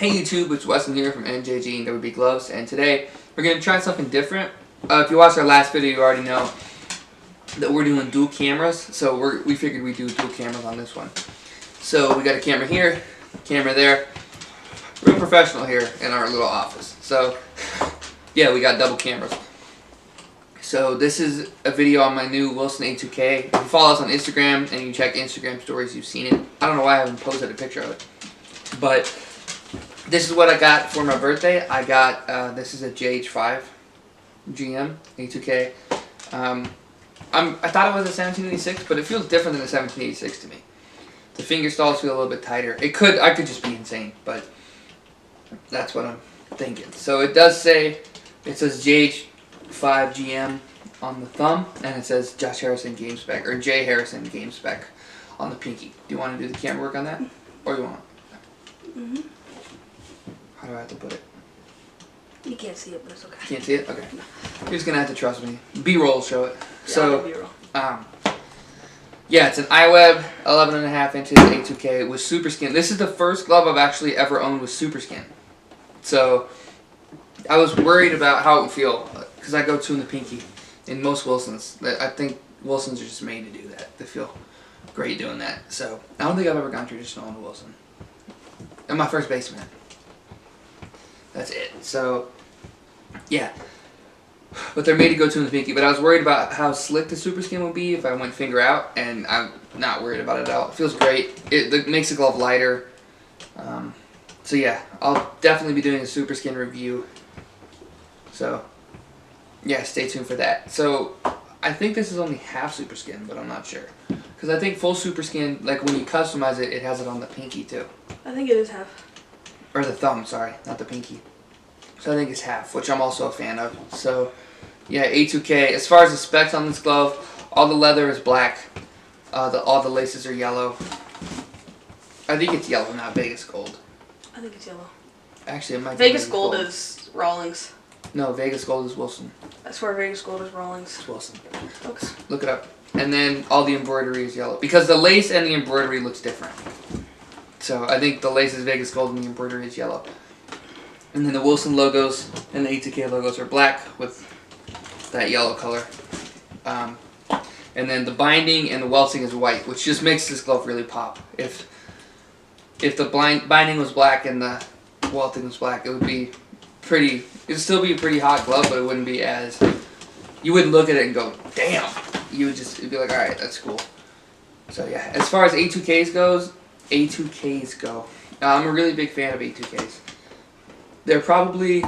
Hey YouTube, it's Weston here from NJG and WB Gloves, and today we're going to try something different. If you watched our last video, you already know that we're doing dual cameras, so we figured we'd do dual cameras on this one. So we got a camera here, camera there, real professional here in our little office. So yeah, we got double cameras. So this is a video on my new Wilson A2K. If you follow us on Instagram and you check Instagram stories, you've seen it. I don't know why I haven't posted a picture of it, but this is what I got for my birthday. I got, this is a JH5 GM A2K. I thought it was a 1786, but it feels different than a 1786 to me. The finger stalls feel a little bit tighter. I could just be insane, but that's what I'm thinking. So it does say, it says JH5 GM on the thumb, and it says Josh Harrison game spec, or J Harrison game spec on the pinky. Do you want to do the camera work on that? Or you want? Mm-hmm. How do I have to put it? You can't see it, but it's okay. Can't see it? Okay. You're just going to have to trust me. B-roll show it. Yeah, so, B-roll. Yeah, it's an iWeb 11.5 inches A2K with Super Skin. This is the first glove I've actually ever owned with Super Skin. So, I was worried about how it would feel, because I go two in the pinky in most Wilsons. I think Wilsons are just made to do that. They feel great doing that. So, I don't think I've ever gone traditional on a Wilson. And my first baseman. That's it. So, yeah. But they're made to go two in the pinky. But I was worried about how slick the Super Skin would be if I went finger out, and I'm not worried about it at all. It feels great. It makes the glove lighter. So yeah, I'll definitely be doing a Super Skin review. So, yeah, stay tuned for that. So, I think this is only half Super Skin, but I'm not sure. Because I think full Super Skin, like when you customize it, it has it on the pinky too. I think it is half. Or the thumb, sorry, not the pinky. So I think it's half, which I'm also a fan of. So, yeah, A2K. As far as the specs on this glove, all the leather is black. All the laces are yellow. I think it's yellow, not Vegas Gold. I think it's yellow. Actually, it might be Vegas Gold is Rawlings. No, Vegas Gold is Wilson. I swear Vegas Gold is Rawlings. It's Wilson. Okay. Look it up. And then all the embroidery is yellow. Because the lace and the embroidery looks different. So I think the lace is Vegas Gold and the embroidery is yellow. And then the Wilson logos and the A2K logos are black with that yellow color. And then the binding and the welting is white, which just makes this glove really pop. If the binding was black and the welting was black, it would be pretty. It'd still be a pretty hot glove, but it wouldn't be as. You wouldn't look at it and go, damn. It'd be like, all right, that's cool. So yeah, as far as A2Ks go, I'm a really big fan of A2Ks. They're probably,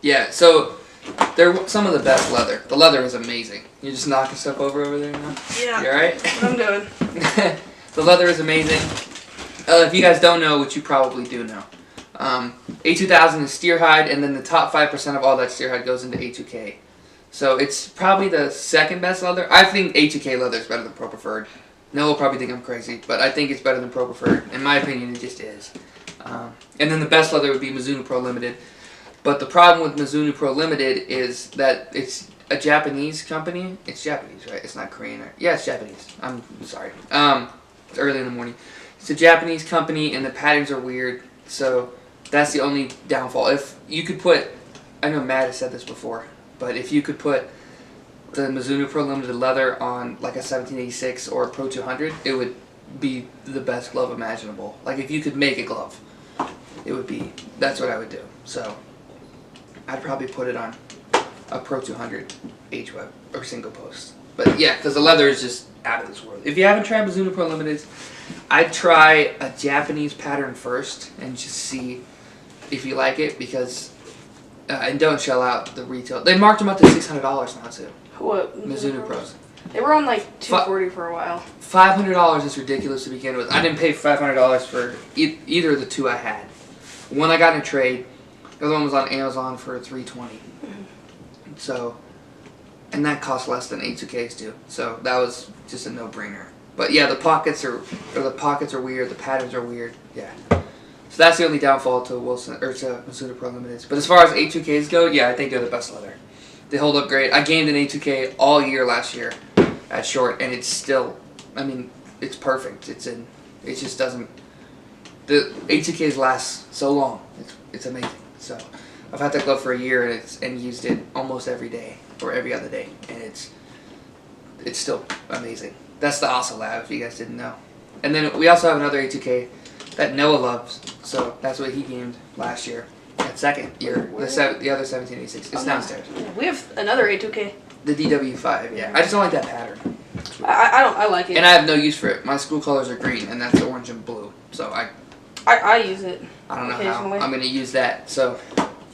yeah, so they're some of the best leather. The leather is amazing. You're just knocking stuff over there now? Yeah. You alright? What I'm doing. The leather is amazing. If you guys don't know, which you probably do know, A2000 is steer hide, and then the top 5% of all that steer hide goes into A2K. So it's probably the second best leather. I think A2K leather is better than Pro Preferred. Noah will probably think I'm crazy, but I think it's better than Pro Preferred. In my opinion, it just is. And then the best leather would be Mizuno Pro Limited. But the problem with Mizuno Pro Limited is that it's a Japanese company. It's Japanese, right? It's not Korean. Yeah, it's Japanese. I'm sorry. It's early in the morning. It's a Japanese company, and the patterns are weird. So that's the only downfall. If you could put, I know Matt has said this before, but if you could put the Mizuno Pro Limited leather on like a 1786 or a Pro 200, it would be the best glove imaginable. Like if you could make a glove, it would be, that's what I would do. So I'd probably put it on a Pro 200 H-Web or single post. But yeah, because the leather is just out of this world. If you haven't tried Mizuno Pro Limiteds, I'd try a Japanese pattern first and just see if you like it, because and don't shell out the retail. They marked them up to $600 now too. What? Mizuno Pros. They were on like $240 for a while. $500 is ridiculous to begin with. I didn't pay $500 for either of the two I had. One I got in a trade. The other one was on Amazon for $320. Mm-hmm. So, and that cost less than A2Ks do. So that was just a no-brainer. But yeah, the pockets are weird. The patterns are weird. Yeah. So that's the only downfall to Wilson or to Mizuno Pro Limiteds. But as far as A2Ks go, yeah, I think they're the best leather. They hold up great. I gamed an A2K all year last year at short, and it's still, I mean, it's perfect. It just doesn't, the A2Ks last so long. It's amazing. So I've had that glove for a year and used it almost every day or every other day, and it's still amazing. That's the Asa Lab, if you guys didn't know. And then we also have another A2K that Noah loves, so that's what he gamed last year. That second year, the other 1786. It's downstairs. We have another A2K. The DW5, yeah. I just don't like that pattern. I like it. And I have no use for it. My school colors are green, and that's orange and blue. So I use it. I don't know how I'm going to use that. So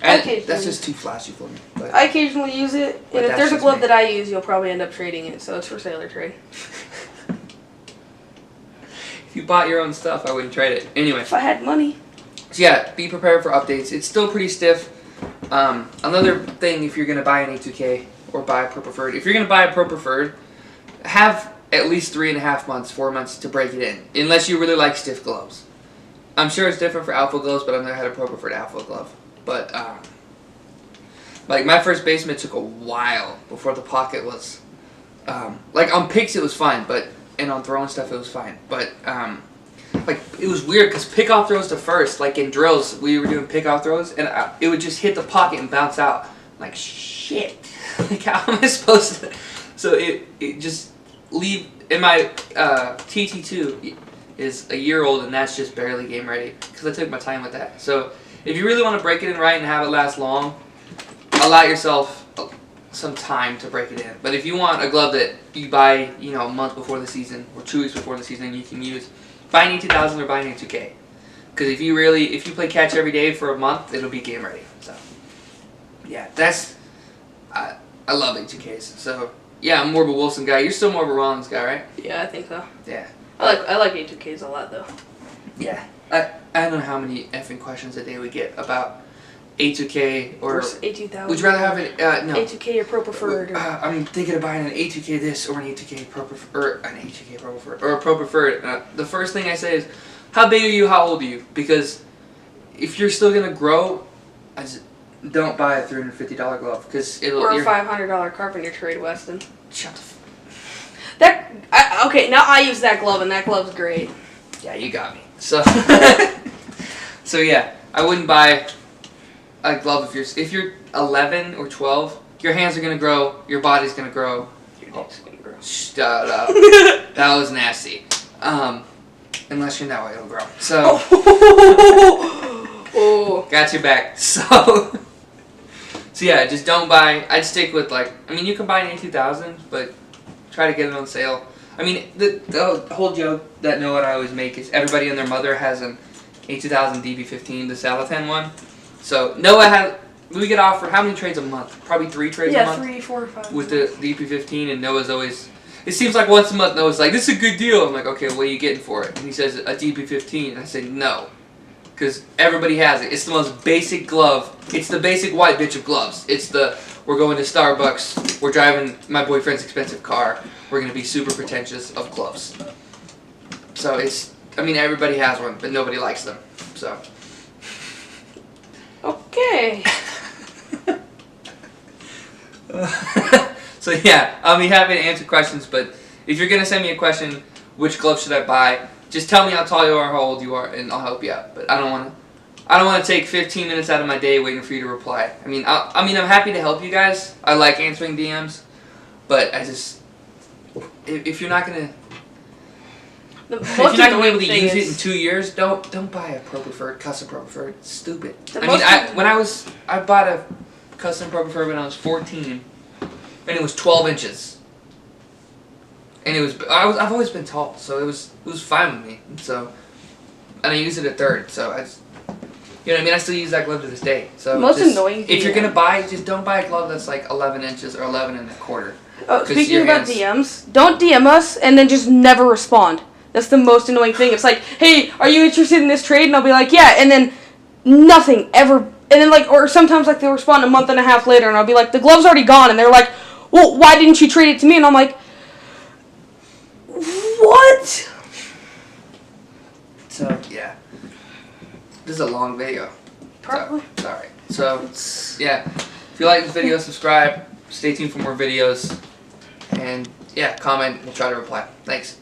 that's just too flashy for me. But I occasionally use it, and if there's a glove that I use, you'll probably end up trading it. So it's for sale or trade. If you bought your own stuff, I wouldn't trade it. Anyway. If I had money. So yeah, be prepared for updates. It's still pretty stiff. Another thing, if you're going to buy an A2K or buy a Pro Preferred, if you're going to buy a Pro Preferred, have at least 3.5 months, 4 months to break it in, unless you really like stiff gloves. I'm sure it's different for alpha gloves, but I've never had a Pro Preferred alpha glove. But like my first basement took a while before the pocket was like on picks it was fine, and on throwing stuff it was fine, but like it was weird because pick-off throws to first, like in drills we were doing pick-off throws, and it would just hit the pocket and bounce out. I'm like, shit, like how am I supposed to? So it just leave. And my TT2 is a year old, and that's just barely game ready because I took my time with that. So if you really want to break it in right and have it last long, allow yourself some time to break it in. But if you want a glove that you buy, you know, a month before the season or 2 weeks before the season, you can use, buy an E2000 or buy an A2K. Because if you play catch every day for a month, it'll be game ready. So yeah, I love A2Ks. So yeah, I'm more of a Wilson guy. You're still more of a Rollins guy, right? Yeah, I think so. Yeah. I like A2Ks a lot though. Yeah. I don't know how many effing questions a day we get about A2K or A2000. Would you rather have an no A2K or Pro Preferred? I'm thinking of buying an A2K this or an A2K Pro Preferred, or an A2K Pro Preferred, or a Pro Preferred. The first thing I say is, how big are you? How old are you? Because if you're still gonna grow, don't buy a $350 glove because it'll. Or a $500 carpenter trade, Weston. Shut the. Okay, now I use that glove and that glove's great. Yeah, you got me. So. So yeah, I wouldn't buy a glove if you're 11 or 12. Your hands are gonna grow. Your body's gonna grow. Your dick's gonna grow. Shut up. That was nasty. Unless you're that way, it'll grow. So. Oh. Got your back. So yeah, just don't buy. I'd stick with you can buy an A2000, but try to get it on sale. I mean, the whole joke that Noah and I always make is everybody and their mother has an A2000 DB15, the Salathan one. So we get offered how many trades a month? Probably 3 trades a month. Yeah, 3, 4, 5. With the DB15, and Noah's always. It seems like once a month Noah's like, "This is a good deal." I'm like, "Okay, what are you getting for it?" And he says, "A DB15." And I say, "No." Because everybody has it. It's the most basic glove. It's the basic white bitch of gloves. It's we're going to Starbucks, we're driving my boyfriend's expensive car, we're going to be super pretentious of gloves. So everybody has one, but nobody likes them. So. Okay. So yeah, I'll be happy to answer questions, but if you're going to send me a question, which glove should I buy? Just tell me how tall you are, how old you are, and I'll help you out. But I don't want to take 15 minutes out of my day waiting for you to reply. I'm happy to help you guys. I like answering DMs, but if you're not gonna be able to use it in 2 years, don't buy a Pro Preferred, custom Pro Preferred. It's stupid. I bought a custom Pro Preferred when I was 14, and it was 12 inches. And I've always been tall, so it was fine with me. So, and I use it at third, so I still use that glove to this day. So annoying thing. If you're gonna buy, just don't buy a glove that's like 11 inches or 11 1/4. Oh, speaking about DMs, don't DM us and then just never respond. That's the most annoying thing. It's like, "Hey, are you interested in this trade?" And I'll be like, "Yeah," and then nothing ever. And then or sometimes they'll respond a month and a half later, and I'll be like, "The glove's already gone," and they're like, "Well, why didn't you trade it to me?" And I'm like, what? So yeah, this is a long video. Probably. Sorry. So yeah, if you like this video, subscribe. Stay tuned for more videos, and yeah, comment. We'll try to reply. Thanks.